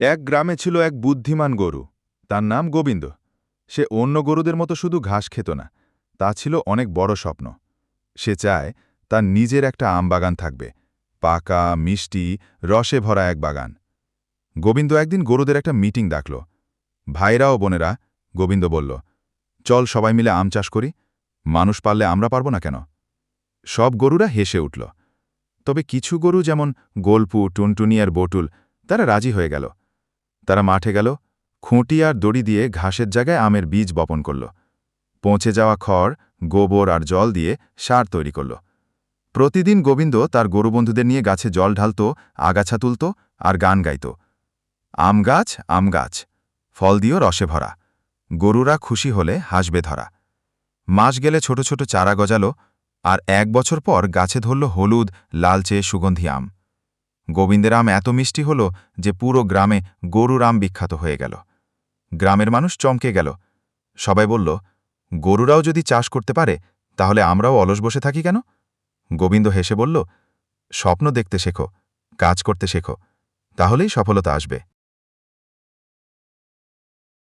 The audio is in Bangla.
এক গ্রামে ছিল এক বুদ্ধিমান গরু। তার নাম গোবিন্দ। সে অন্য গরুদের মতো শুধু ঘাস খেত না, তা ছিল অনেক বড় স্বপ্ন। সে চায় তার নিজের একটা আমবাগান থাকবে, পাকা, মিষ্টি, রসে ভরা এক বাগান। গোবিন্দ একদিন গরুদের একটা মিটিং ডাকল। ভাইরা ও বোনেরা, গোবিন্দ বলল, চল সবাই মিলে আম চাষ করি। মানুষ পারলে আমরা পারব না কেন? সব গরুরা হেসে উঠল। তবে কিছু গরু, যেমন গোলপু, টুনটুনি আর বটুল, তারা রাজি হয়ে গেল। তারা মাঠে গেল, খুঁটি আর দড়ি দিয়ে ঘাসের জায়গায় আমের বীজ বপন করল। পৌঁছে যাওয়া খড়, গোবর আর জল দিয়ে সার তৈরি করল। প্রতিদিন গোবিন্দ তার গরুবন্ধুদের নিয়ে গাছে জল ঢালত, আগাছা তুলত আর গান গাইত। আম গাছ, আম গাছ, ফল দিও রসে ভরা, গরুরা খুশি হলে হাসবে ধরা। মাস গেলে ছোট ছোট চারা গজাল, আর ১ বছর পর গাছে ধরল হলুদ, লালচে, সুগন্ধি আম। গোবিন্দের আম এত মিষ্টি হল যে পুরো গ্রামে গরুর আম বিখ্যাত হয়ে গেল। গ্রামের মানুষ চমকে গেল। সবাই বলল, গরুরাও যদি চাষ করতে পারে, তাহলে আমরাও অলস বসে থাকি কেন? গোবিন্দ হেসে বলল, স্বপ্ন দেখতে শেখো, কাজ করতে শেখো, তাহলেই সফলতা আসবে।